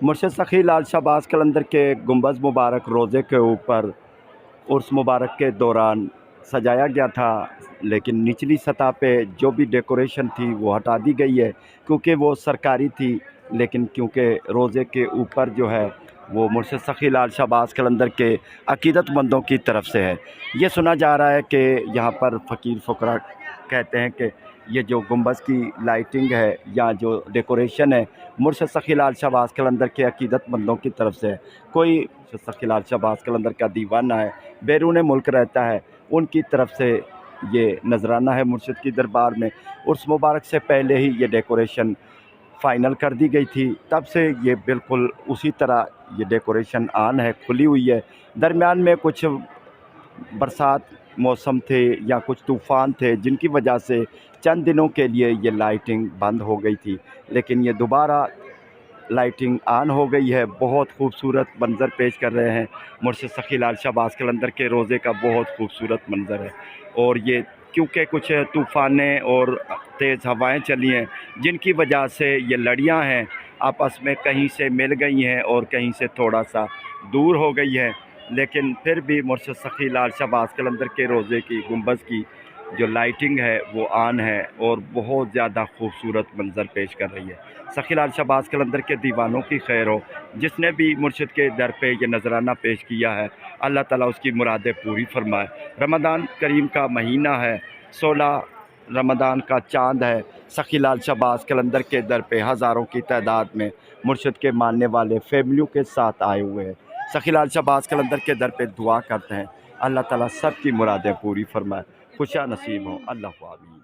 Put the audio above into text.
मुर्शद सखी लाल शहबाज कलंदर के गुंबज मुबारक रोज़े के ऊपर उर्स मुबारक के दौरान सजाया गया था, लेकिन निचली सतह पे जो भी डेकोरेशन थी वो हटा दी गई है क्योंकि वो सरकारी थी। लेकिन क्योंकि रोज़े के ऊपर जो है वो मुर्शद सखी लाल शहबाज कलंदर के अकीदतमंदों की तरफ से है। ये सुना जा रहा है कि यहाँ पर फ़कीर फ़ुकरा कहते हैं कि ये जो गुंबज की लाइटिंग है या जो डेकोरेशन है मुर्शद सखी लाल शहबाज कलंदर के अकीदतमंदों की तरफ से है। कोई मुर्शद सखी लाल शहबाज कलंदर का दीवाना है, बैरून मुल्क रहता है, उनकी तरफ से ये नजराना है मुर्शद की दरबार में। उर्स मुबारक से पहले ही ये डेकोरेशन फ़ाइनल कर दी गई थी, तब से ये बिल्कुल उसी तरह ये डेकोरेशन ऑन है, खुली हुई है। दरमियान में कुछ बरसात मौसम थे या कुछ तूफ़ान थे जिनकी वजह से चंद दिनों के लिए ये लाइटिंग बंद हो गई थी, लेकिन ये दोबारा लाइटिंग ऑन हो गई है। बहुत खूबसूरत मंज़र पेश कर रहे हैं मुर्शद सखी लाल शहबाज कलंदर के रोज़े का बहुत खूबसूरत मंज़र है। और ये क्योंकि कुछ तूफ़ानें और तेज़ हवाएं चली हैं जिनकी वजह से ये लड़ियां हैं आपस में कहीं से मिल गई हैं और कहीं से थोड़ा सा दूर हो गई है, लेकिन फिर भी मुर्शद सखी लाल शहबाज कलंदर के रोज़े की गुंबज की जो लाइटिंग है वो ऑन है और बहुत ज़्यादा खूबसूरत मंज़र पेश कर रही है। सखी लाल शहबाज कलंदर के दीवानों की खैर हो, जिसने भी मुर्शिद के दर पे ये नजराना पेश किया है, अल्लाह ताला उसकी मुरादें पूरी फरमाए। रमज़ान करीम का महीना है, 16 रमज़ान का चाँद है। सखी लाल शहबाज कलंदर के दर पे हज़ारों की तादाद में मुर्शिद के मानने वाले फैमिलियों के साथ आए हुए हैं। सखी लाल शहबाज कलंदर के दर पे दुआ करते हैं, अल्लाह ताला सब की मुरादें पूरी फरमाए, खुशा नसीब हो। अल्लाह आमीन।